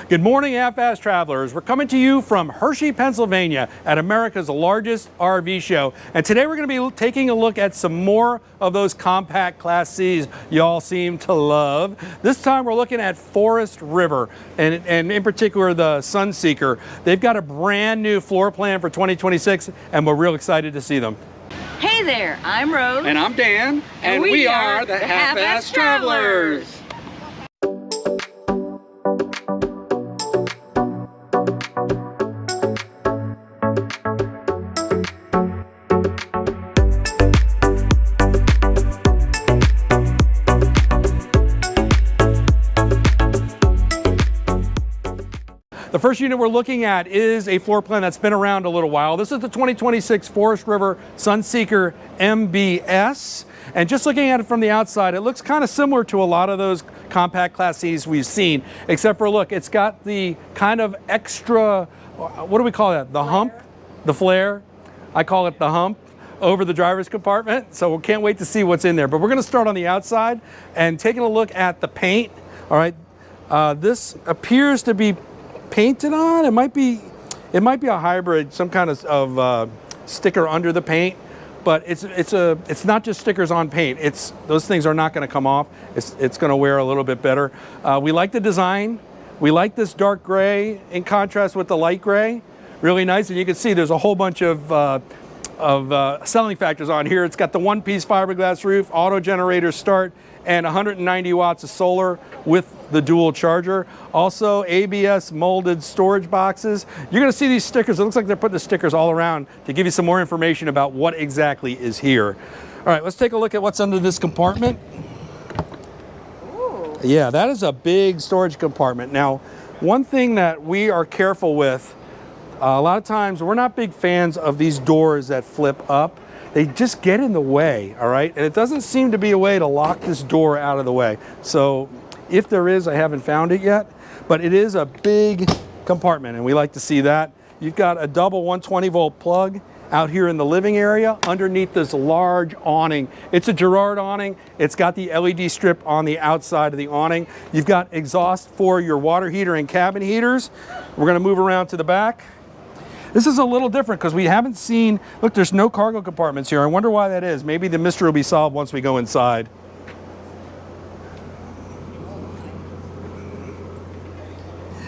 Good morning, half-ass travelers. We're coming to you from Hershey, Pennsylvania at America's largest RV show. And today we're going to be taking a look at some more of those compact Class Cs y'all seem to love. This time we're looking at Forest River and in particular the Sunseeker. They've got a brand new floor plan for 2026 and we're real excited to see them. Hey there, I'm Rose. And I'm Dan. And we are the Half-Ass Travelers. The first unit we're looking at is a floor plan that's been around a little while. This is the 2026 Forest River Sunseeker MBS. And just looking at it from the outside, it looks kind of similar to a lot of those compact Class Cs we've seen, except for look, it's got the kind of extra, what do we call that? The hump, the flare. I call it the hump over the driver's compartment. So we can't wait to see what's in there. But we're going to start on the outside and taking a look at the paint. All right, this appears to be painted on. It might be a hybrid, some kind of sticker under the paint, but it's not just stickers on paint. Those things are not going to come off. It's going to wear a little bit better. We like the design. We like this dark gray in contrast with the light gray. Really nice, and you can see there's a whole bunch of selling factors on here. It's got the one-piece fiberglass roof, auto generator start, and 190 watts of solar with the dual charger. Also ABS molded storage boxes. You're going to see these stickers. It looks like they're putting the stickers all around to give you some more information about what exactly is here. All right, let's take a look at what's under this compartment. Ooh. Yeah, that is a big storage compartment. Now, one thing that we are careful with, a lot of times we're not big fans of these doors that flip up. They just get in the way, all right? And it doesn't seem to be a way to lock this door out of the way. So if there is, I haven't found it yet, but it is a big compartment and we like to see that. You've got a double 120 volt plug out here in the living area underneath this large awning. It's a Girard awning. It's got the LED strip on the outside of the awning. You've got exhaust for your water heater and cabin heaters. We're gonna move around to the back. This is a little different because we haven't seen, look, there's no cargo compartments here. I wonder why that is. Maybe the mystery will be solved once we go inside.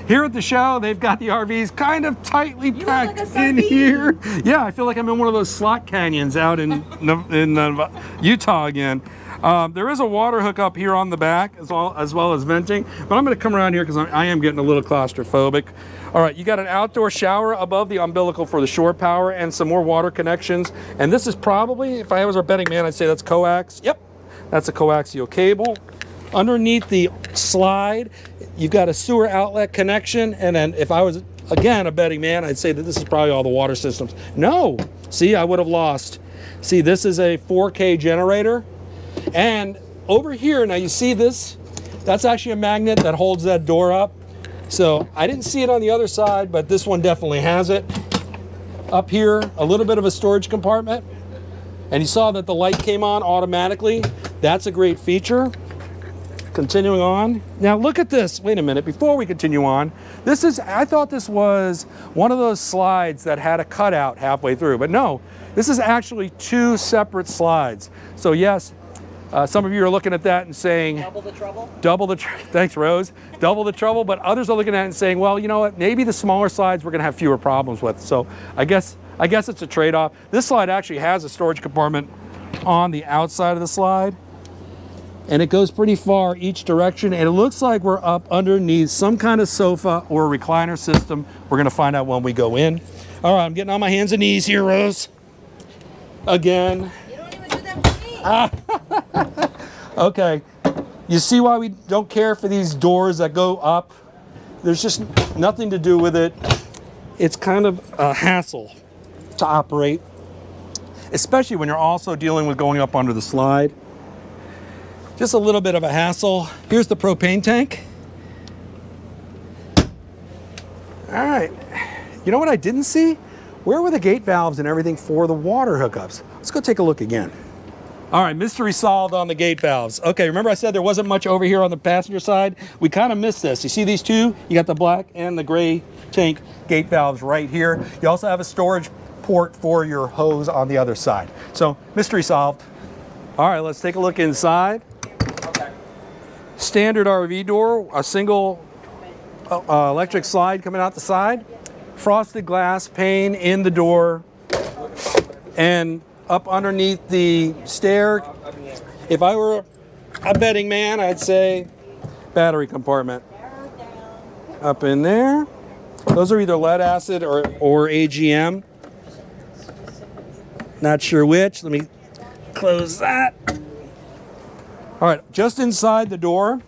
Here at the show, they've got the RVs kind of tightly packed in here. Yeah, I feel like I'm in one of those slot canyons out in Utah again. There is a water hookup here on the back as well as venting, but I'm going to come around here because I am getting a little claustrophobic. All right, you got an outdoor shower above the umbilical for the shore power and some more water connections. And this is probably, if I was our betting man, I'd say that's coax. Yep, that's a coaxial cable. Underneath the slide, you've got a sewer outlet connection. And then if I was, again, a betting man, I'd say that this is probably all the water systems. No, see, I would have lost. See, this is a 4K generator. And over here, now you see this, that's actually a magnet that holds that door up. So I didn't see it on the other side, but this one definitely has it. Up here, a little bit of a storage compartment. And you saw that the light came on automatically. That's a great feature. Continuing on. Now look at this. Wait a minute, before we continue on, I thought this was one of those slides that had a cutout halfway through, but no, this is actually two separate slides. So yes, some of you are looking at that and saying, double the trouble? Thanks, Rose. Double the trouble, but others are looking at it and saying, well, you know what, maybe the smaller slides we're gonna have fewer problems with. So I guess it's a trade-off. This slide actually has a storage compartment on the outside of the slide, and it goes pretty far each direction, and it looks like we're up underneath some kind of sofa or a recliner system. We're gonna find out when we go in. All right, I'm getting on my hands and knees here, Rose. Again. You don't even do that for me. Okay, you see why we don't care for these doors that go up? There's just nothing to do with it. It's kind of a hassle to operate, especially when you're also dealing with going up under the slide. Just a little bit of a hassle. Here's the propane tank. All right, you know what I didn't see? Where were the gate valves and everything for the water hookups? Let's go take a look again. All right, mystery solved on the gate valves. Okay, remember I said there wasn't much over here on the passenger side? We kind of missed this. You see these two? You got the black and the gray tank gate valves right here. You also have a storage port for your hose on the other side. So, mystery solved. All right, let's take a look inside. Okay. Standard RV door, a single electric slide coming out the side. Frosted glass pane in the door. And up underneath the stair, if I were a betting man, I'd say battery compartment. Up in there. Those are either lead acid or AGM. Not sure which. Let me close that. All right, just inside the door,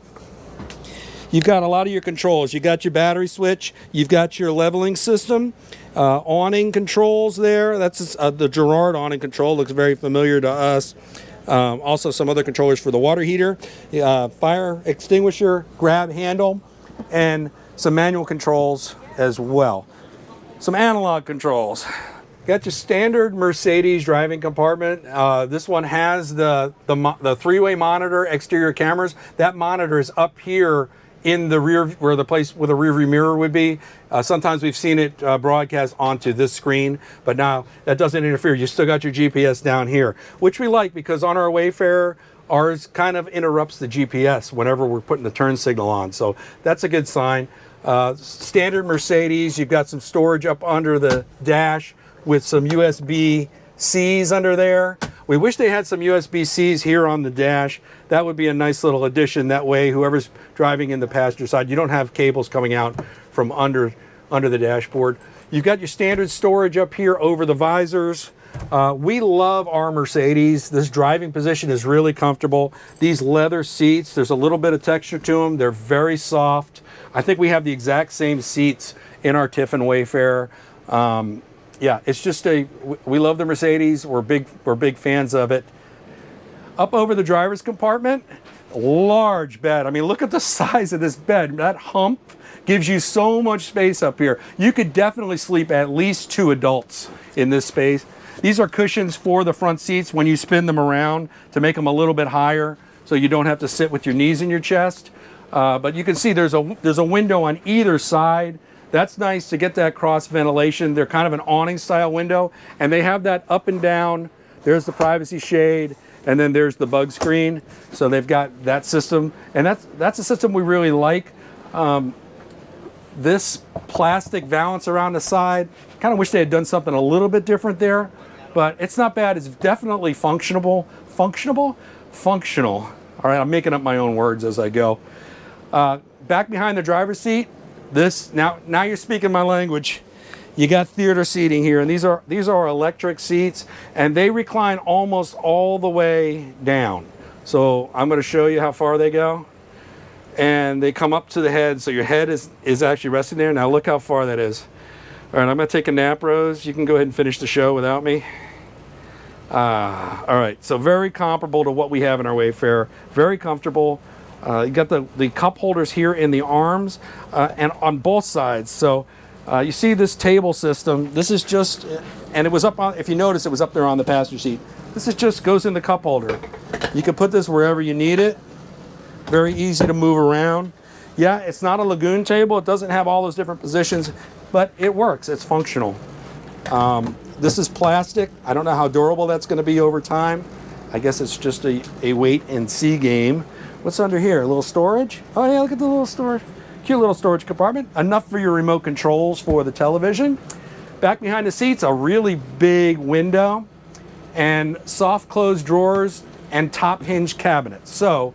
you've got a lot of your controls. You got your battery switch. You've got your leveling system. Awning controls there. That's the Gerard awning control. Looks very familiar to us. Also some other controllers for the water heater, fire extinguisher, grab handle, and some manual controls as well. Some analog controls. Got your standard Mercedes driving compartment. This one has the three-way monitor, exterior cameras. That monitor is up here in the rear, where the place where the rear view mirror would be. Sometimes we've seen it broadcast onto this screen, but now that doesn't interfere. You still got your GPS down here, which we like because on our Wayfarer, ours kind of interrupts the GPS whenever we're putting the turn signal on. So that's a good sign. Standard Mercedes, you've got some storage up under the dash with some USB-Cs under there. We wish they had some USB-Cs here on the dash. That would be a nice little addition. That way, whoever's driving in the passenger side, you don't have cables coming out from under the dashboard. You've got your standard storage up here over the visors. We love our Mercedes. This driving position is really comfortable. These leather seats, there's a little bit of texture to them. They're very soft. I think we have the exact same seats in our Tiffin Wayfarer. Yeah, it's just we love the Mercedes. We're big fans of it. Up over the driver's compartment, large bed. I mean, look at the size of this bed. That hump gives you so much space up here. You could definitely sleep at least 2 adults in this space. These are cushions for the front seats when you spin them around to make them a little bit higher so you don't have to sit with your knees in your chest. But you can see there's a window on either side. That's nice to get that cross ventilation. They're kind of an awning style window, and they have that up and down. There's the privacy shade, and then there's the bug screen. So they've got that system, and that's a system we really like. This plastic valance around the side, kind of wish they had done something a little bit different there, but it's not bad. It's definitely functional. All right, I'm making up my own words as I go. Back behind the driver's seat, this now you're speaking my language. You got theater seating here, and these are electric seats, and they recline almost all the way down. So I'm going to show you how far they go, and they come up to the head, so your head is actually resting there. Now look how far that is. All right, I'm going to take a nap, Rose. You can go ahead and finish the show without me. All right, so very comparable to what we have in our Wayfarer. Very comfortable. You got the cup holders here in the arms and on both sides. So you see this table system. This is just, and it was up on, if you notice, it was up there on the passenger seat. This is just goes in the cup holder. You can put this wherever you need it. Very easy to move around. Yeah, it's not a lagoon table. It doesn't have all those different positions, but it works. It's functional. This is plastic. I don't know how durable that's going to be over time. I guess it's just a wait and see game. What's under here? A little storage? Oh yeah, look at the little storage. Cute little storage compartment. Enough for your remote controls for the television. Back behind the seats, a really big window and soft closed drawers and top hinge cabinets. So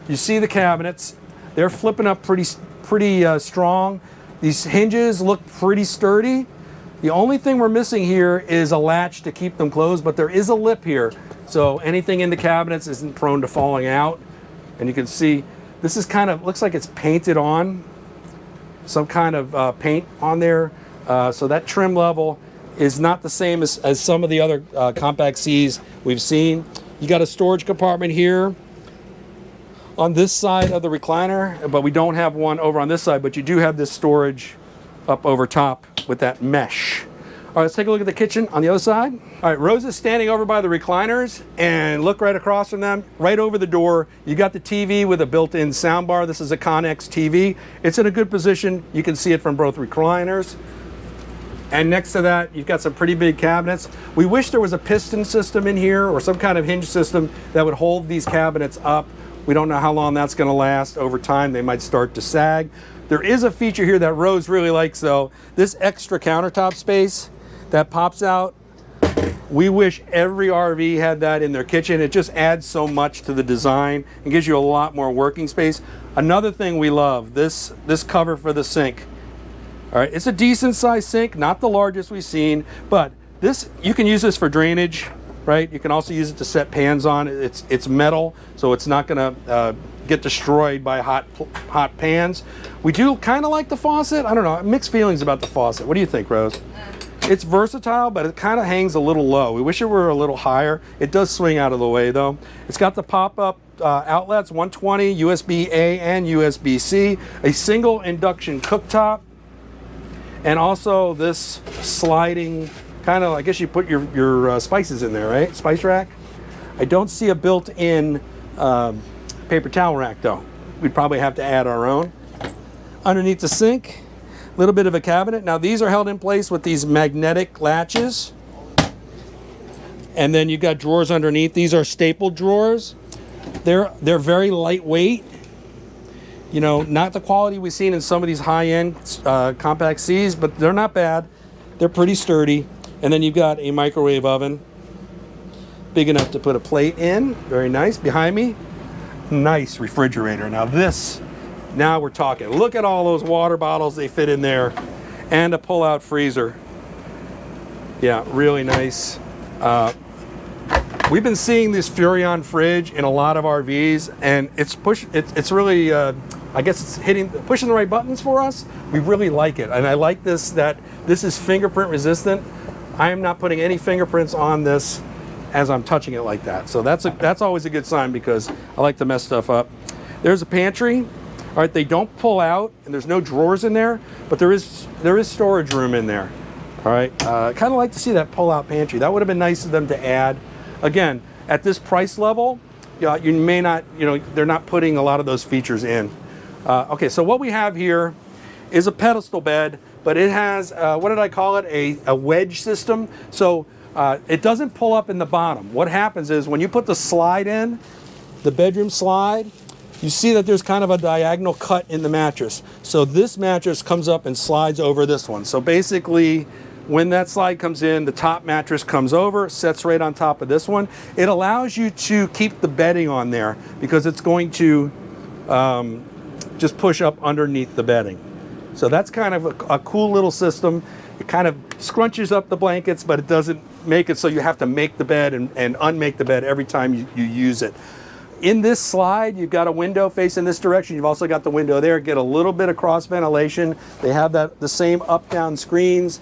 you see the cabinets. They're flipping up pretty strong. These hinges look pretty sturdy. The only thing we're missing here is a latch to keep them closed, but there is a lip here. So anything in the cabinets isn't prone to falling out. And you can see this is kind of, looks like it's painted on, some kind of paint on there. So that trim level is not the same as some of the other compact Cs we've seen. You got a storage compartment here on this side of the recliner, but we don't have one over on this side, but you do have this storage up over top with that mesh. All right, let's take a look at the kitchen on the other side. All right, Rose is standing over by the recliners, and look right across from them, right over the door. You got the TV with a built-in soundbar. This is a Connex TV. It's in a good position. You can see it from both recliners. And next to that, you've got some pretty big cabinets. We wish there was a piston system in here or some kind of hinge system that would hold these cabinets up. We don't know how long that's gonna last. Over time, they might start to sag. There is a feature here that Rose really likes though. This extra countertop space that pops out. We wish every RV had that in their kitchen. It just adds so much to the design and gives you a lot more working space. Another thing we love, this cover for the sink. All right, it's a decent sized sink, not the largest we've seen, but this, you can use this for drainage, right? You can also use it to set pans on. It's metal, so it's not gonna get destroyed by hot pans. We do kind of like the faucet. I don't know, mixed feelings about the faucet. What do you think, Rose? It's versatile, but it kind of hangs a little low. We wish it were a little higher. It does swing out of the way though. It's got the pop-up outlets, 120, USB-A and USB-C, a single induction cooktop, and also this sliding kind of, I guess you put your spices in there, right? Spice rack. I don't see a built-in paper towel rack though. We'd probably have to add our own. Underneath the sink, a little bit of a cabinet. Now these are held in place with these magnetic latches. And then you've got drawers underneath. These are stapled drawers. They're very lightweight. You know, not the quality we've seen in some of these high-end compact Cs, but they're not bad. They're pretty sturdy. And then you've got a microwave oven, big enough to put a plate in. Very nice. Behind me, nice refrigerator. Now we're talking. Look at all those water bottles they fit in there, and a pull-out freezer. Yeah, really nice. We've been seeing this Furrion fridge in a lot of RVs, and it's really, I guess it's pushing the right buttons for us. We really like it, and I like this, that this is fingerprint resistant. I am not putting any fingerprints on this as I'm touching it like that. So that's always a good sign, because I like to mess stuff up. There's a pantry. All right, they don't pull out, and there's no drawers in there, but there is storage room in there. All right, kind of like to see that pull-out pantry. That would have been nice of them to add. Again, at this price level, you may not, they're not putting a lot of those features in. Okay, so what we have here is a pedestal bed, but it has, what did I call it? A wedge system. So it doesn't pull up in the bottom. What happens is when you put the slide in, the bedroom slide, you see that there's kind of a diagonal cut in the mattress. So this mattress comes up and slides over this one. So basically, when that slide comes in, the top mattress comes over, sets right on top of this one. It allows you to keep the bedding on there, because it's going to just push up underneath the bedding. So that's kind of a cool little system. It kind of scrunches up the blankets, but it doesn't make it so you have to make the bed and unmake the bed every time you use it. In this slide, you've got a window facing this direction. You've also got the window there. Get a little bit of cross ventilation. They have the same up-down screens.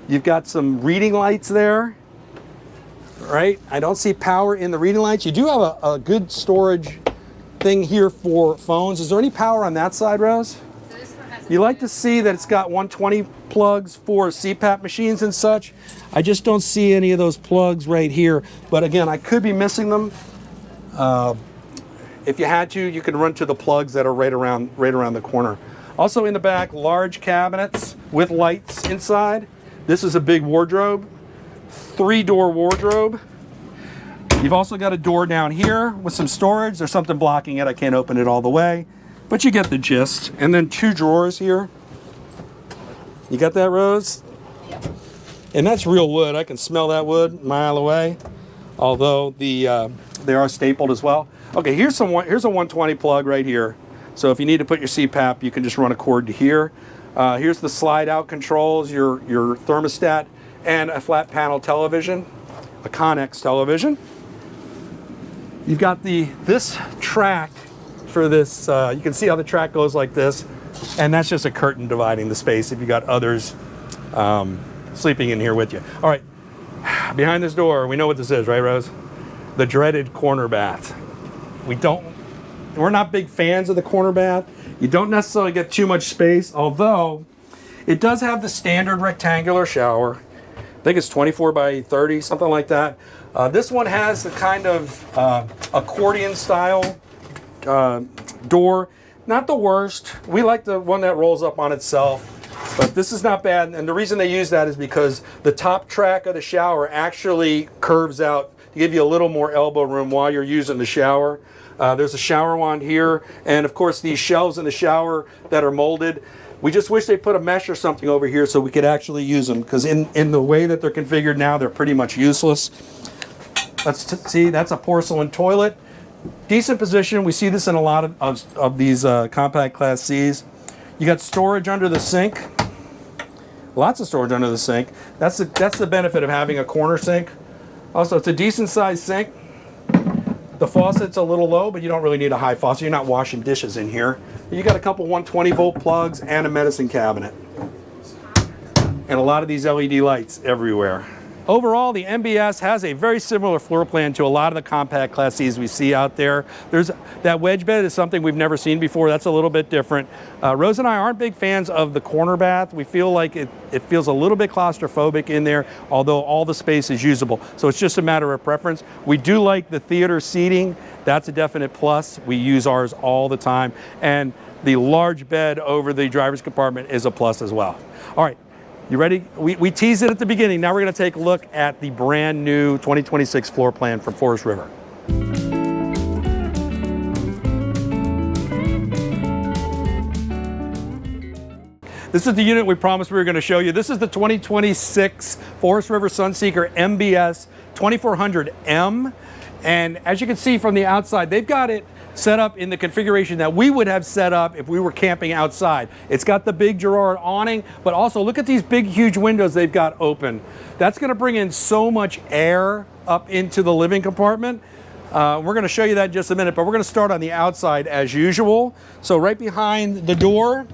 You've got some reading lights there, right? I don't see power in the reading lights. You do have a good storage thing here for phones. Is there any power on that side, Rose? You like to see that it's got 120 plugs for CPAP machines and such. I just don't see any of those plugs right here. But again, I could be missing them. If you had to, you could run to the plugs that are right around the corner. Also in the back, large cabinets with lights inside. This is a big wardrobe, 3-door wardrobe. You've also got a door down here with some storage. There's something blocking it. I can't open it all the way, but you get the gist. And then 2 drawers here. You got that, Rose? Yep. And that's real wood. I can smell that wood a mile away, although they are stapled as well. Okay, here's a 120 plug right here. So if you need to put your CPAP, you can just run a cord to here. Here's the slide out controls, your thermostat, and a flat panel television, a Connex television. You've got this track for this, you can see how the track goes like this, and that's just a curtain dividing the space if you got others sleeping in here with you. All right, behind this door, we know what this is, right, Rose? The dreaded corner bath. We're not big fans of the corner bath. You don't necessarily get too much space, although it does have the standard rectangular shower. I think it's 24 by 30, something like that. This one has the kind of accordion style door. Not the worst. We like the one that rolls up on itself. But this is not bad, and the reason they use that is because the top track of the shower actually curves out to give you a little more elbow room while you're using the shower. There's a shower wand here, and of course these shelves in the shower that are molded. We just wish they put a mesh or something over here so we could actually use them, because in the way that they're configured now, they're pretty much useless. Let's see, that's a porcelain toilet. Decent position. We see this in a lot of these compact Class Cs. You got storage under the sink. Lots of storage under the sink. That's the benefit of having a corner sink. Also, it's a decent sized sink. The faucet's a little low, but you don't really need a high faucet. You're not washing dishes in here. You got a couple 120 volt plugs and a medicine cabinet. And a lot of these LED lights everywhere. Overall, the MBS has a very similar floor plan to a lot of the compact Class Cs we see out there. That wedge bed is something we've never seen before. That's a little bit different. Rose and I aren't big fans of the corner bath. We feel like it feels a little bit claustrophobic in there, although all the space is usable. So it's just a matter of preference. We do like the theater seating. That's a definite plus. We use ours all the time. And the large bed over the driver's compartment is a plus as well. All right. You ready? We teased it at the beginning. Now we're going to take a look at the brand new 2026 floor plan from Forest River. This is the unit we promised we were going to show you. This is the 2026 Forest River Sunseeker MBS 2400M. And as you can see from the outside, they've got it set up in the configuration that we would have set up if we were camping outside. It's got the big Girard awning, but also look at these big, huge windows they've got open. That's going to bring in so much air up into the living compartment. We're going to show you that in just a minute, but we're going to start on the outside as usual. So right behind the door,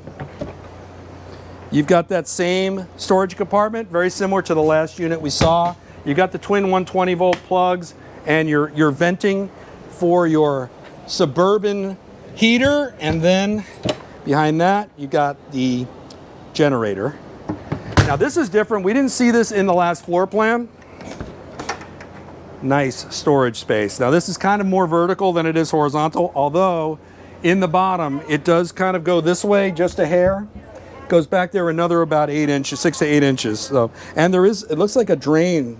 you've got that same storage compartment, very similar to the last unit we saw. You've got the twin 120 volt plugs and your venting for your Suburban heater, and then behind that you got the generator. Now this is different. We didn't see this in the last floor plan. Nice storage space. Now this is kind of more vertical than it is horizontal, although in the bottom it does kind of go this way just a hair. Goes back there another about 8 inches, 6 to 8 inches. So, and it looks like a drain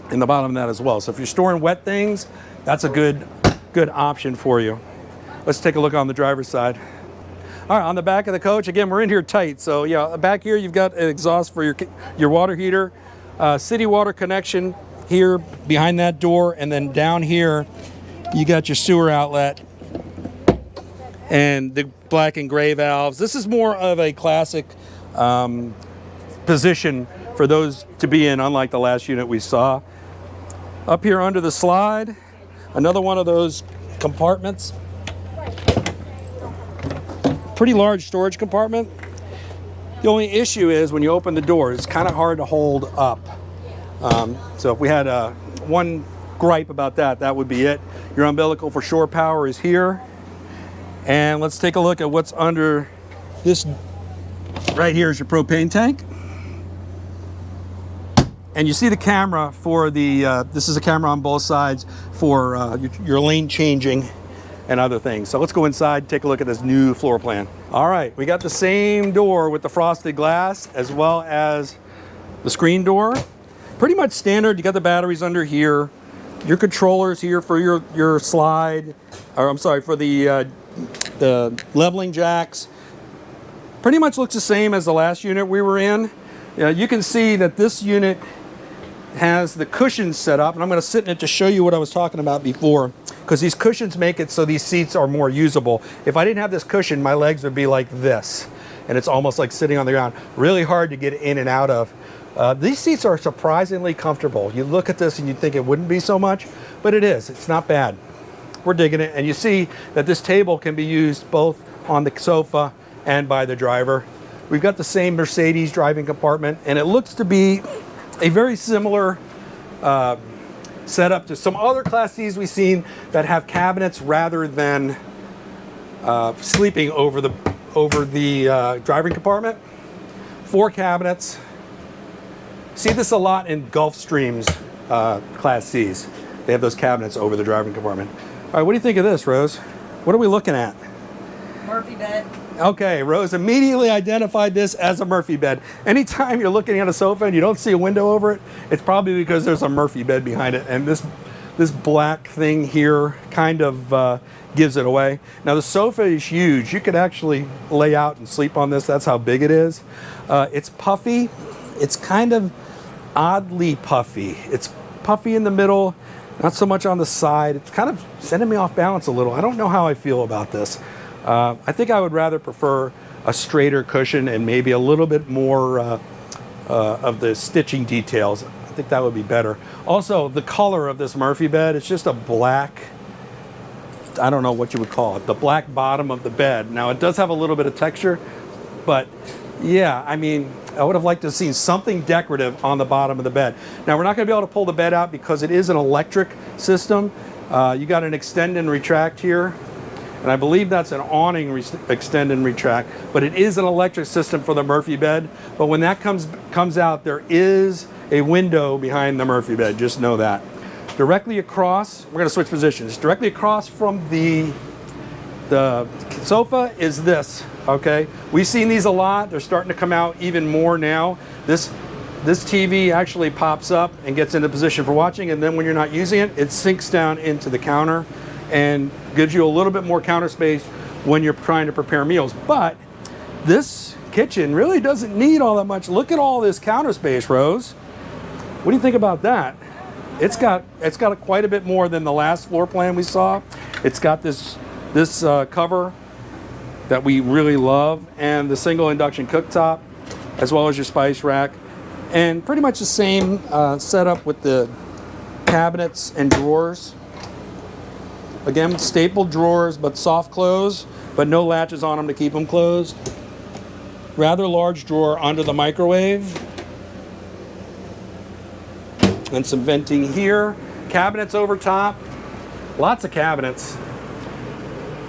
in the bottom of that as well. So if you're storing wet things, that's a good option for you. Let's take a look on the driver's side. All right, on the back of the coach, again, we're in here tight. So yeah, back here you've got an exhaust for your water heater, city water connection here behind that door, and then down here you got your sewer outlet and the black and gray valves. This is more of a classic position for those to be in, unlike the last unit we saw. Up here under the slide, another one of those compartments. Pretty large storage compartment. The only issue is when you open the door, it's kind of hard to hold up. So if we had one gripe about that, that would be it. Your umbilical for shore power is here. And let's take a look at what's under this. Right here is your propane tank. And you see the camera for the, this is a camera on both sides for your lane changing and other things. So let's go inside, take a look at this new floor plan. All right, we got the same door with the frosted glass as well as the screen door. Pretty much standard. You got the batteries under here. Your controllers here for your slide, or I'm sorry, for the leveling jacks. Pretty much looks the same as the last unit we were in. You can see that this unit has the cushions set up, and I'm going to sit in it to show you what I was talking about before, because these cushions make it so these seats are more usable. If I didn't have this cushion, my legs would be like this, and it's almost like sitting on the ground. Really hard to get in and out of. These seats are surprisingly comfortable. You look at this and you think it wouldn't be so much, but it is. It's not bad. We're digging it, and you see that this table can be used both on the sofa and by the driver. We've got the same Mercedes driving compartment, and it looks to be a very similar setup to some other Class Cs we've seen that have cabinets rather than sleeping over the driving compartment. 4 cabinets, See this a lot in Gulfstreams Class C's. They have those cabinets over the driving compartment. All right, what do you think of this, Rose? What are we looking at? Murphy bed. Okay, Rose immediately identified this as a Murphy bed. Anytime you're looking at a sofa and you don't see a window over it, it's probably because there's a Murphy bed behind it. And this black thing here kind of gives it away. Now the sofa is huge. You could actually lay out and sleep on this. That's how big it is. It's puffy. It's kind of oddly puffy. It's puffy in the middle, not so much on the side. It's kind of sending me off balance a little. I don't know how I feel about this. I think I would rather prefer a straighter cushion and maybe a little bit more of the stitching details. I think that would be better. Also, the color of this Murphy bed, it's just a black, I don't know what you would call it, the black bottom of the bed. Now, it does have a little bit of texture, but yeah, I mean, I would have liked to have seen something decorative on the bottom of the bed. Now, we're not going to be able to pull the bed out because it is an electric system. You got an extend and retract here. And I believe that's an awning extend and retract, but it is an electric system for the Murphy bed. But when that comes out, there is a window behind the Murphy bed. Just know that. Directly across, we're going to switch positions. Directly across from the sofa is this. Okay, we've seen these a lot. They're starting to come out even more now. This TV actually pops up and gets into position for watching, and then when you're not using it, it sinks down into the counter and gives you a little bit more counter space when you're trying to prepare meals. But this kitchen really doesn't need all that much. Look at all this counter space, Rose. What do you think about that? It's got quite a bit more than the last floor plan we saw. It's got this cover that we really love, and the single induction cooktop, as well as your spice rack, and pretty much the same setup with the cabinets and drawers. Again, stapled drawers, but soft close, but no latches on them to keep them closed. Rather large drawer under the microwave. And some venting here. Cabinets over top. Lots of cabinets.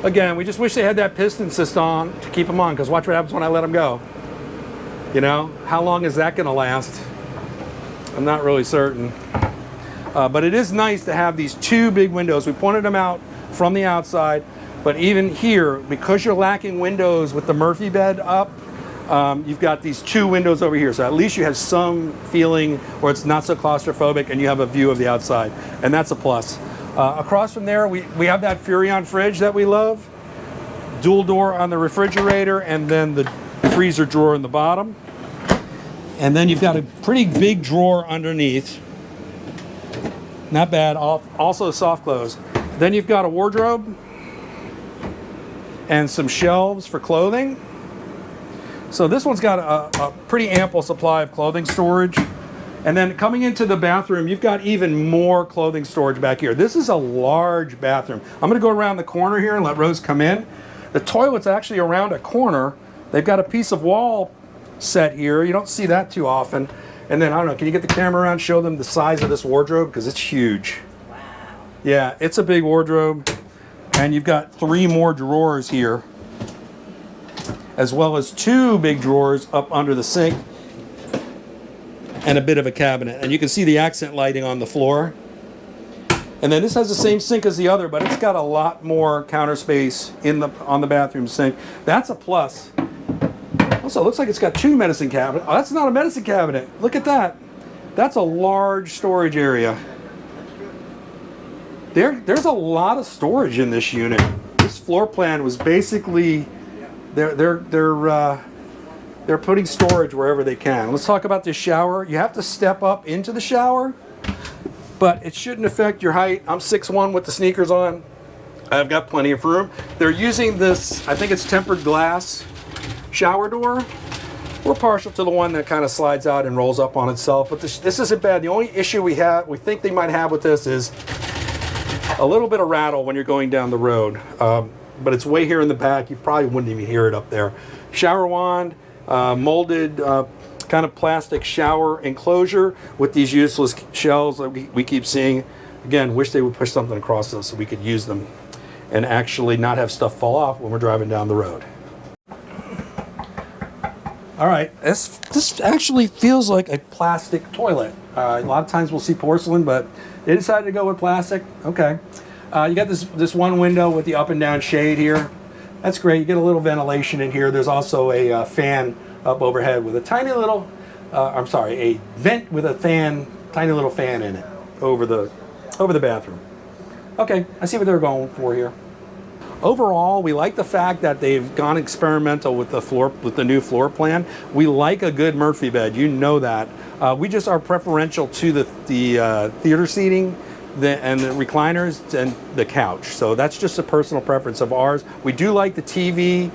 Again, we just wish they had that piston system on to keep them on, because watch what happens when I let them go. You know, how long is that going to last? I'm not really certain. But it is nice to have these two big windows. We pointed them out from the outside, but even here, because you're lacking windows with the Murphy bed up, you've got these two windows over here. So at least you have some feeling where it's not so claustrophobic and you have a view of the outside. And that's a plus. Across from there, we have that Furrion fridge that we love. Dual door on the refrigerator, and then the freezer drawer in the bottom. And then you've got a pretty big drawer underneath. Not bad, also soft close. Then you've got a wardrobe and some shelves for clothing. So this one's got a pretty ample supply of clothing storage. And then coming into the bathroom, you've got even more clothing storage back here. This is a large bathroom. I'm gonna go around the corner here and let Rose come in. The toilet's actually around a corner. They've got a piece of wall set here. You don't see that too often. And then, I don't know, can you get the camera around, show them the size of this wardrobe? Because it's huge. Wow. Yeah, it's a big wardrobe. And you've got 3 more drawers here, as well as 2 big drawers up under the sink and a bit of a cabinet. And you can see the accent lighting on the floor. And then this has the same sink as the other, but it's got a lot more counter space on the bathroom sink. That's a plus. Also, it looks like it's got 2 medicine cabinets. Oh, that's not a medicine cabinet. Look at that. That's a large storage area. There's a lot of storage in this unit. This floor plan was basically they're putting storage wherever they can. Let's talk about this shower. You have to step up into the shower, but it shouldn't affect your height. I'm 6'1" with the sneakers on. I've got plenty of room. They're using this, I think it's tempered glass shower door. We're partial to the one that kind of slides out and rolls up on itself, but this isn't bad. The only issue we think they might have with this is a little bit of rattle when you're going down the road. But it's way here in the back. You probably wouldn't even hear it up there. Shower wand, molded kind of plastic shower enclosure with these useless shelves that we keep seeing. Again, wish they would push something across those so we could use them and actually not have stuff fall off when we're driving down the road. All right, this actually feels like a plastic toilet. A lot of times we'll see porcelain, but they decided to go with plastic. Okay. You got this one window with the up and down shade here. That's great. You get a little ventilation in here. There's also a fan up overhead with a tiny little, a vent with a tiny little fan in it over the bathroom. Okay, I see what they're going for here. Overall, we like the fact that they've gone experimental with the new floor plan. We like a good Murphy bed, you know that. We just are preferential to the theater seating and the recliners and the couch. So that's just a personal preference of ours. We do like the TV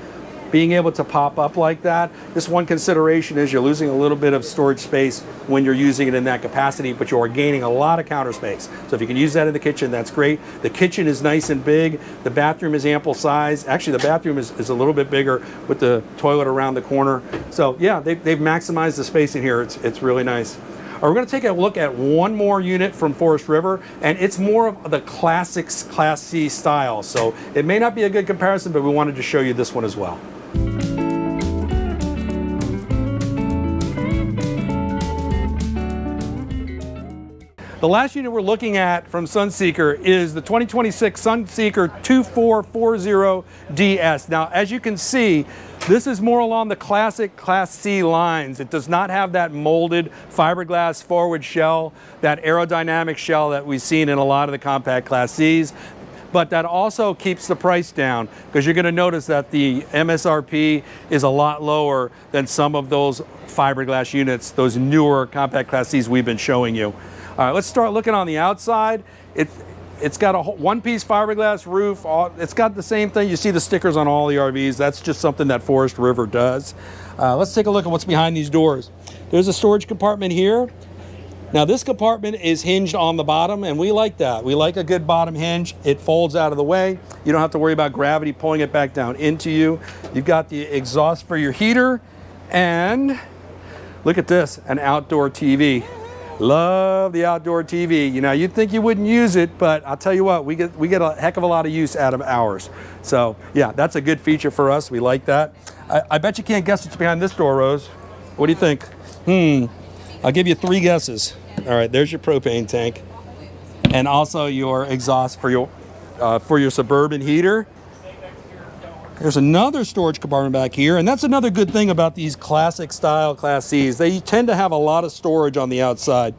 being able to pop up like that. This one consideration is you're losing a little bit of storage space when you're using it in that capacity, but you are gaining a lot of counter space. So if you can use that in the kitchen, that's great. The kitchen is nice and big. The bathroom is ample size. Actually, the bathroom is a little bit bigger with the toilet around the corner. So yeah, they've maximized the space in here. It's really nice. We're going to take a look at one more unit from Forest River, and it's more of the classics Class C style. So it may not be a good comparison, but we wanted to show you this one as well. The last unit we're looking at from Sunseeker is the 2026 Sunseeker 2440DS. Now, as you can see, this is more along the classic Class C lines. It does not have that molded fiberglass forward shell, that aerodynamic shell that we've seen in a lot of the compact Class Cs. But that also keeps the price down, because you're going to notice that the MSRP is a lot lower than some of those fiberglass units, those newer compact Class Cs we've been showing you. All right, let's start looking on the outside. It's got a one-piece fiberglass roof. It's got the same thing. You see the stickers on all the RVs. That's just something that Forest River does. Let's take a look at what's behind these doors. There's a storage compartment here. Now this compartment is hinged on the bottom, and we like that. We like a good bottom hinge. It folds out of the way. You don't have to worry about gravity pulling it back down into you. You've got the exhaust for your heater, and look at this, an outdoor TV. Love the outdoor TV. You know, you'd think you wouldn't use it, but I'll tell you what, we get a heck of a lot of use out of ours. So yeah, that's a good feature for us. We like that. I bet you can't guess what's behind this door, Rose. What do you think? I'll give you 3 guesses. All right, there's your propane tank, and also your exhaust for your Suburban heater. There's another storage compartment back here, and that's another good thing about these classic style Class Cs. They tend to have a lot of storage on the outside.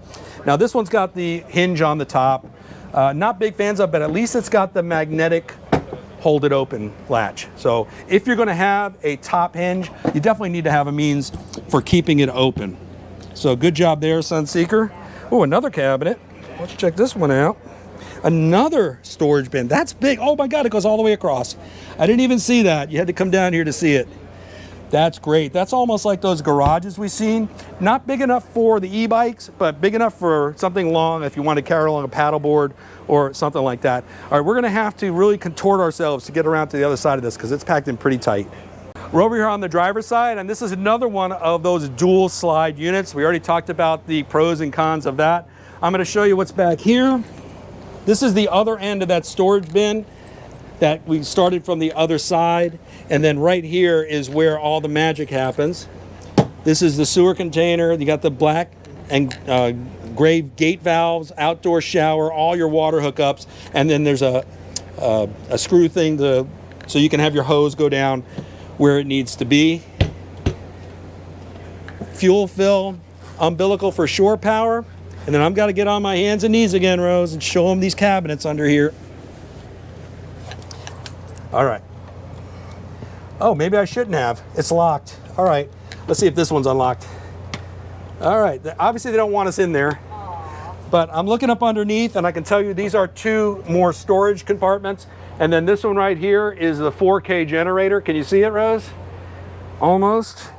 Now this one's got the hinge on the top. Not big fans of, but at least it's got the magnetic hold it open latch. So if you're going to have a top hinge, you definitely need to have a means for keeping it open. So good job there, Sunseeker. Oh, another cabinet. Let's check this one out. Another storage bin. That's big. Oh my God, it goes all the way across. I didn't even see that. You had to come down here to see it. That's great. That's almost like those garages we've seen. Not big enough for the e-bikes, but big enough for something long if you want to carry along a paddleboard or something like that. All right, we're going to have to really contort ourselves to get around to the other side of this because it's packed in pretty tight. We're over here on the driver's side, and this is another one of those dual slide units. We already talked about the pros and cons of that. I'm going to show you what's back here. This is the other end of that storage bin that we started from the other side. And then right here is where all the magic happens. This is the sewer container. You got the black and gray gate valves, outdoor shower, all your water hookups. And then there's a screw thing so you can have your hose go down where it needs to be. Fuel fill, umbilical for shore power. And then I've got to get on my hands and knees again, Rose, and show them these cabinets under here. All right. Oh, maybe I shouldn't have. It's locked. All right. Let's see if this one's unlocked. All right. Obviously, they don't want us in there. But I'm looking up underneath, and I can tell you these are 2 more storage compartments. And then this one right here is the 4K generator. Can you see it, Rose? Almost.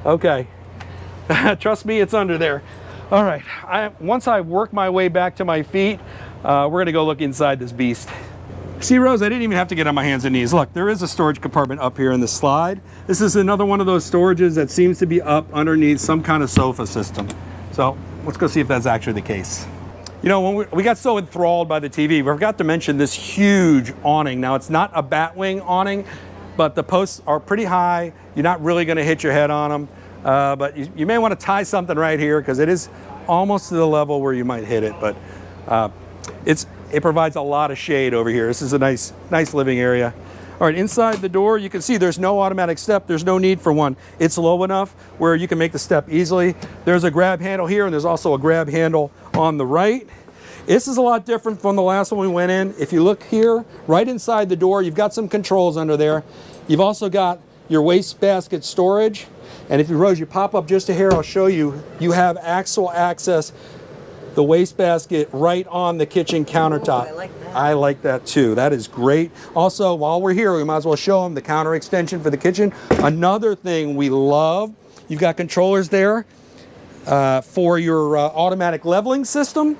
Okay. Trust me, it's under there. All right, once I work my way back to my feet, we're gonna go look inside this beast. See, Rose, I didn't even have to get on my hands and knees. Look, there is a storage compartment up here in the slide. This is another one of those storages that seems to be up underneath some kind of sofa system. So let's go see if that's actually the case. You know, when we got so enthralled by the TV, we forgot to mention this huge awning. Now, it's not a batwing awning, but the posts are pretty high. You're not really gonna hit your head on them. But you may want to tie something right here because it is almost to the level where you might hit it. But it provides a lot of shade over here. This is a nice living area. All right, inside the door, you can see there's no automatic step. There's no need for one. It's low enough where you can make the step easily. There's a grab handle here, and there's also a grab handle on the right. This is a lot different from the last one we went in. If you look here, right inside the door, you've got some controls under there. You've also got your wastebasket storage. And if you pop up just a hair, I'll show you. You have actual access, the wastebasket right on the kitchen countertop. I like that. I like that too. That is great. Also, while we're here, we might as well show them the counter extension for the kitchen. Another thing we love, you've got controllers there for your automatic leveling system.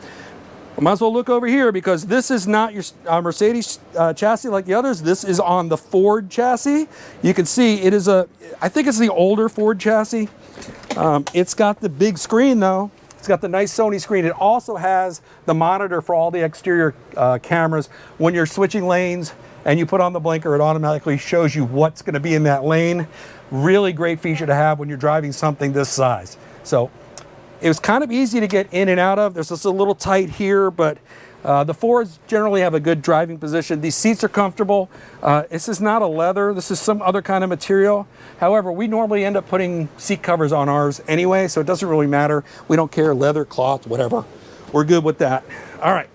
We might as well look over here because this is not your Mercedes chassis like the others. This is on the Ford chassis. You can see it is I think it's the older Ford chassis. It's got the big screen though. It's got the nice Sony screen. It also has the monitor for all the exterior cameras. When you're switching lanes and you put on the blinker, it automatically shows you what's going to be in that lane. Really great feature to have when you're driving something this size. So it was kind of easy to get in and out of. There's just a little tight here, but the Fords generally have a good driving position. These seats are comfortable. This is not a leather. This is some other kind of material. However, we normally end up putting seat covers on ours anyway, so it doesn't really matter. We don't care, leather, cloth, whatever. We're good with that. All right.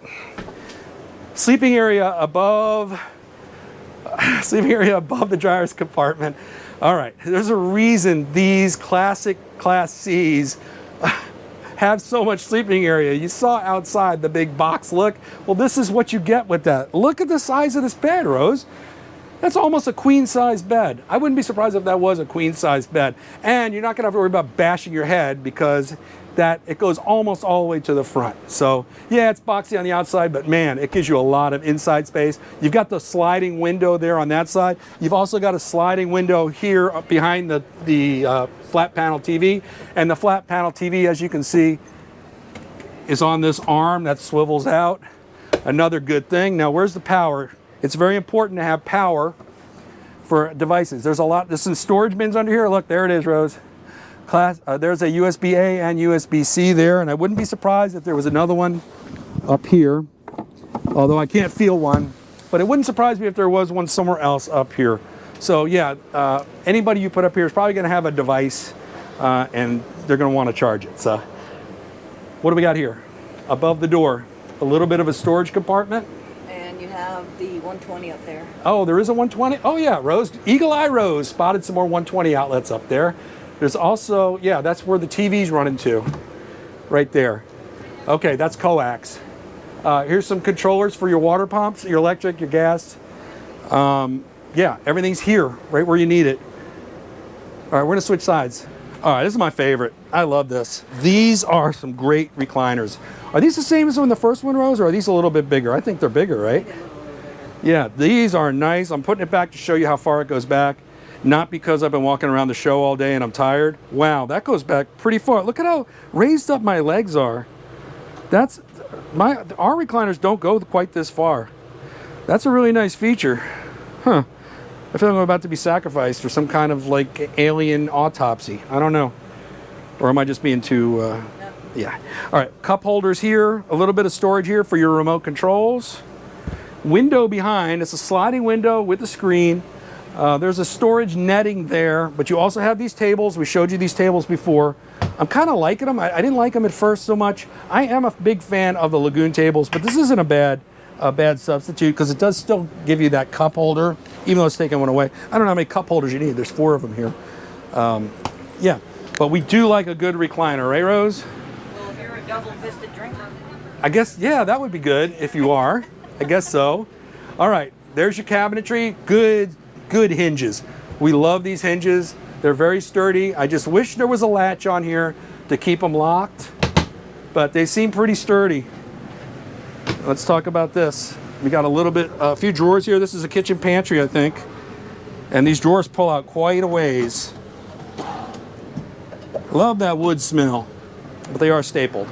Sleeping area above the driver's compartment. All right, there's a reason these classic Class Cs have so much sleeping area. You saw outside the big box look. Well, this is what you get with that. Look at the size of this bed, Rose. That's almost a queen size bed. I wouldn't be surprised if that was a queen size bed. And you're not gonna have to worry about bashing your head because it goes almost all the way to the front. So yeah, it's boxy on the outside, but man, it gives you a lot of inside space. You've got the sliding window there on that side. You've also got a sliding window here behind the flat panel TV. And the flat panel TV, as you can see, is on this arm that swivels out. Another good thing. Now, where's the power? It's very important to have power for devices. There's some storage bins under here. Look, there it is, Rose. There's a USB-A and USB-C there, and I wouldn't be surprised if there was another one up here, although I can't feel one, but it wouldn't surprise me if there was one somewhere else up here. So yeah, anybody you put up here is probably gonna have a device, and they're gonna wanna charge it. So what do we got here? Above the door, a little bit of a storage compartment. And you have the 120 up there. Oh, there is a 120? Oh yeah, Rose, Eagle Eye Rose spotted some more 120 outlets up there. There's also, yeah, that's where the TV's running to, right there. Okay, that's coax. Here's some controllers for your water pumps, your electric, your gas. Yeah, everything's here, right where you need it. All right, we're gonna switch sides. All right, this is my favorite. I love this. These are some great recliners. Are these the same as when the first one, Rose, or are these a little bit bigger? I think they're bigger, right? Yeah, these are nice. I'm putting it back to show you how far it goes back. Not because I've been walking around the show all day and I'm tired. Wow, that goes back pretty far. Look at how raised up my legs are. Our recliners don't go quite this far. That's a really nice feature. Huh. I feel like I'm about to be sacrificed for some kind of like alien autopsy. I don't know. Or am I just being too, yeah. All right, cup holders here. A little bit of storage here for your remote controls. Window behind. It's a sliding window with a screen. There's a storage netting there, but you also have these tables. We showed you these tables before. I'm kind of liking them. I didn't like them at first so much. I am a big fan of the Lagoon tables, but this isn't a bad substitute because it does still give you that cup holder, even though it's taking one away. I don't know how many cup holders you need. There's 4 of them here. Yeah, but we do like a good recliner, right, Rose? Well, if you're a double-fisted drinker. I guess, yeah, that would be good if you are. I guess so. All right, there's your cabinetry. Good hinges. We love these hinges. They're very sturdy. I just wish there was a latch on here to keep them locked, but they seem pretty sturdy. Let's talk about this. We got a few drawers here. This is a kitchen pantry, I think. And these drawers pull out quite a ways. Love that wood smell, but they are stapled.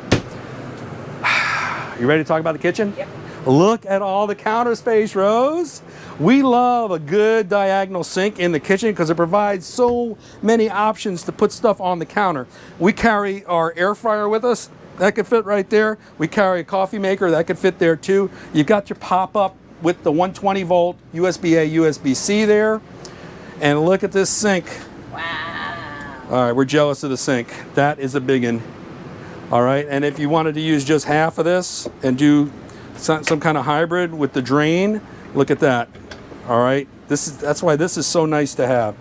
You ready to talk about the kitchen? Yep. Look at all the counter space, Rose. We love a good diagonal sink in the kitchen because it provides so many options to put stuff on the counter. We carry our air fryer with us. That could fit right there. We carry a coffee maker. That could fit there too. You've got your pop-up with the 120 volt USB-A, USB-C there. And look at this sink. Wow. All right, we're jealous of the sink. That is a big one. All right, and if you wanted to use just half of this and do some kind of hybrid with the drain, look at that. All right, that's why this is so nice to have.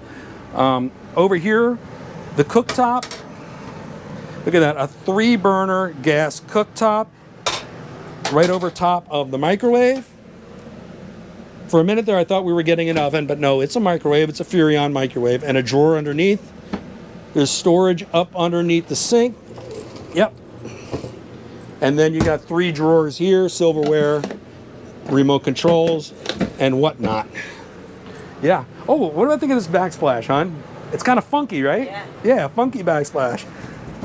Over here, the cooktop. Look at that, a 3-burner gas cooktop right over top of the microwave. For a minute there, I thought we were getting an oven, but no, it's a microwave. It's a Furrion microwave, and a drawer underneath. There's storage up underneath the sink. Yep. And then you got 3 drawers here, silverware, remote controls, and whatnot. Yeah. Oh, what do I think of this backsplash, hon? It's kind of funky, right? Yeah. Yeah, funky backsplash.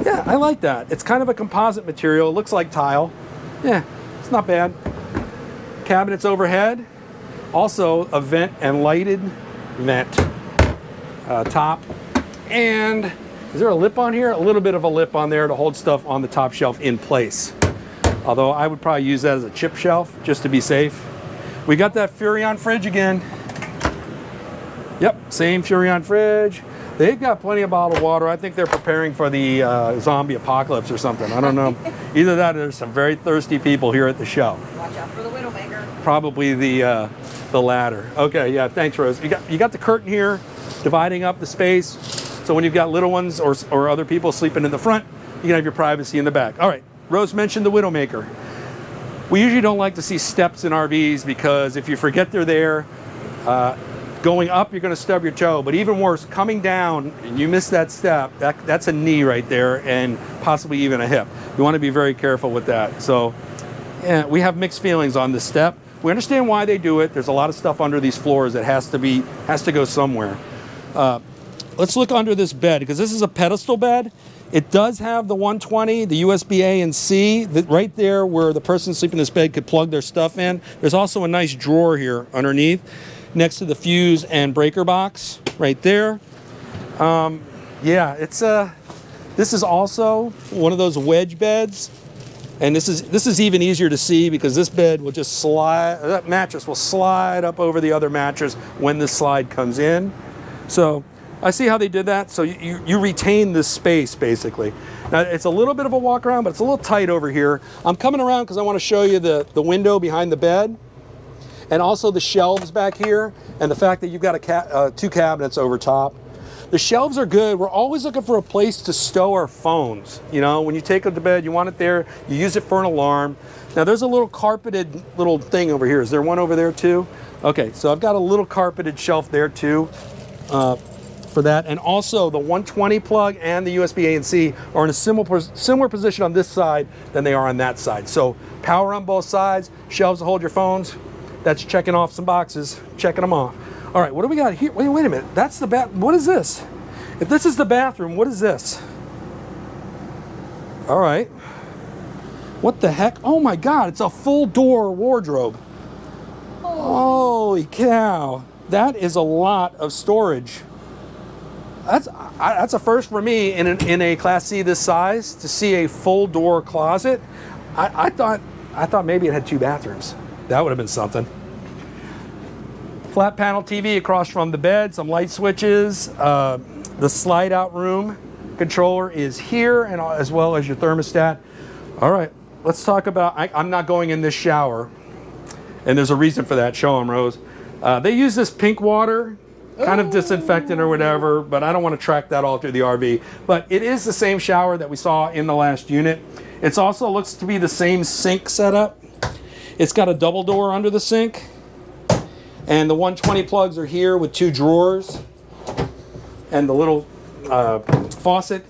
Yeah, I like that. It's kind of a composite material. It looks like tile. Yeah, it's not bad. Cabinets overhead. Also a vent and lighted vent top. And is there a lip on here? A little bit of a lip on there to hold stuff on the top shelf in place. Although I would probably use that as a chip shelf just to be safe. We got that Furrion fridge again. Yep, same Furrion fridge. They've got plenty of bottled water. I think they're preparing for the zombie apocalypse or something. I don't know. Either that or there's some very thirsty people here at the show. Watch out for the Widowmaker. Probably the latter. Okay, yeah, thanks, Rose. You got the curtain here dividing up the space. So when you've got little ones or other people sleeping in the front, you can have your privacy in the back. All right, Rose mentioned the Widowmaker. We usually don't like to see steps in RVs because if you forget they're there, going up, you're going to stub your toe. But even worse, coming down and you miss that step, that's a knee right there and possibly even a hip. You want to be very careful with that. So yeah, we have mixed feelings on this step. We understand why they do it. There's a lot of stuff under these floors that has to go somewhere. Let's look under this bed because this is a pedestal bed. It does have the 120, the USB-A and C, right there where the person sleeping in this bed could plug their stuff in. There's also a nice drawer here underneath, next to the fuse and breaker box right there. Yeah, this is also one of those wedge beds, and this is even easier to see because this bed will just slide. That mattress will slide up over the other mattress when the slide comes in. So I see how they did that. So you retain this space basically. Now it's a little bit of a walk around, but it's a little tight over here. I'm coming around because I want to show you the window behind the bed. And also the shelves back here, and the fact that you've got 2 cabinets over top. The shelves are good. We're always looking for a place to stow our phones. You know, when you take it to bed, you want it there. You use it for an alarm. Now there's a little carpeted little thing over here. Is there one over there too? Okay, so I've got a little carpeted shelf there too for that. And also the 120 plug and the USB-A and C are in a similar position on this side than they are on that side. So power on both sides, shelves to hold your phones. That's checking off some boxes, checking them off. All right, what do we got here? Wait a minute. That's the what is this? If this is the bathroom, what is this? All right. What the heck? Oh my God, it's a full door wardrobe. Holy cow. That is a lot of storage. That's a first for me in a Class C this size to see a full door closet. I thought maybe it had 2 bathrooms. That would have been something. Flat panel TV across from the bed, some light switches. The slide out room controller is here, and as well as your thermostat. All right, let's talk about, I'm not going in this shower, and there's a reason for that. Show them, Rose. They use this pink water, kind of disinfectant or whatever, but I don't want to track that all through the RV. But it is the same shower that we saw in the last unit. It also looks to be the same sink setup. It's got a double door under the sink, and the 120 plugs are here with 2 drawers, and the little faucet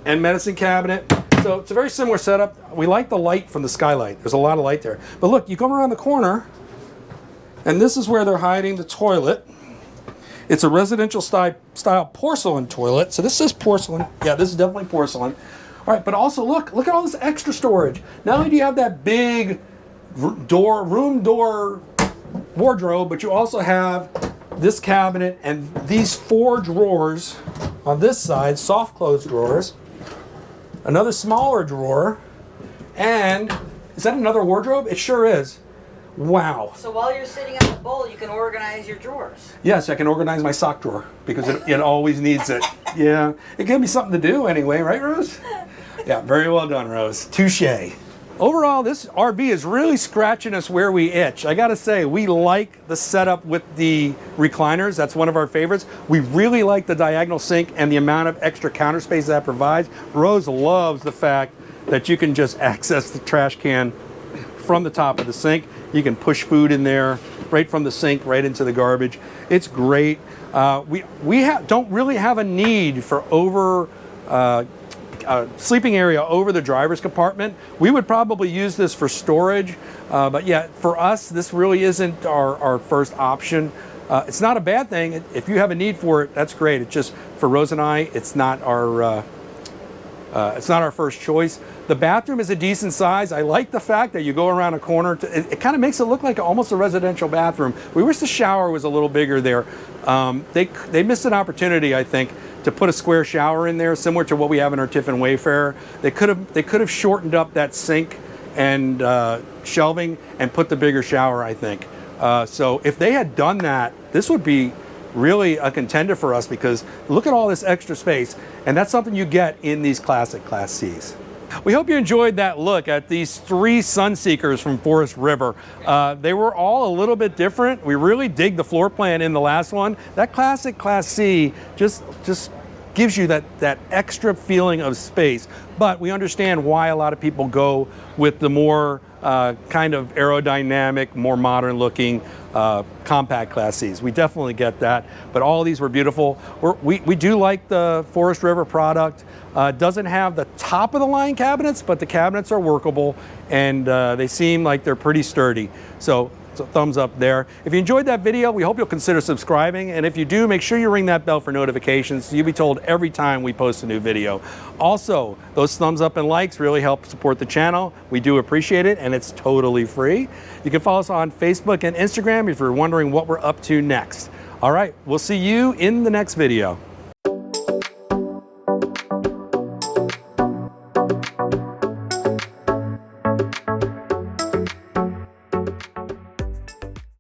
and medicine cabinet. So it's a very similar setup. We like the light from the skylight. There's a lot of light there. But look, you come around the corner, and this is where they're hiding the toilet. It's a residential style porcelain toilet. So this is porcelain. Yeah, this is definitely porcelain. All right, but also look at all this extra storage. Not only do you have that big room door wardrobe, but you also have this cabinet and these 4 drawers on this side, soft close drawers, another smaller drawer, and is that another wardrobe? It sure is. Wow. So while you're sitting on the bowl, you can organize your drawers. Yes, I can organize my sock drawer because it always needs it. Yeah, it gives me something to do anyway, right, Rose? Yeah, very well done, Rose. Touche. Overall, this RV is really scratching us where we itch. I gotta say, we like the setup with the recliners. That's one of our favorites. We really like the diagonal sink and the amount of extra counter space that provides. Rose loves the fact that you can just access the trash can from the top of the sink. You can push food in there right from the sink right into the garbage. It's great. We don't really have a need for sleeping area over the driver's compartment. We would probably use this for storage, but yeah, for us, this really isn't our first option. It's not a bad thing. If you have a need for it, that's great. It's just for Rose and I, it's not our first choice. The bathroom is a decent size. I like the fact that you go around a corner. It kind of makes it look like almost a residential bathroom. We wish the shower was a little bigger there. They missed an opportunity, I think, to put a square shower in there, similar to what we have in our Tiffin Wayfarer. They could have shortened up that sink and shelving and put the bigger shower, I think. So if they had done that, this would be really a contender for us, because look at all this extra space, and that's something you get in these classic Class Cs. We hope you enjoyed that look at these 3 Sunseekers from Forest River. They were all a little bit different. We really dig the floor plan in the last one. That classic Class C just gives you that extra feeling of space. But we understand why a lot of people go with the more kind of aerodynamic, more modern looking compact Class Cs. We definitely get that, but all of these were beautiful. We do like the Forest River product. Doesn't have the top of the line cabinets, but the cabinets are workable, and they seem like they're pretty sturdy. So thumbs up there. If you enjoyed that video, we hope you'll consider subscribing, and if you do, make sure you ring that bell for notifications so you'll be told every time we post a new video. Also, those thumbs up and likes really help support the channel. We do appreciate it, and it's totally free. You can follow us on Facebook and Instagram if you're wondering what we're up to next. All right, we'll see you in the next video.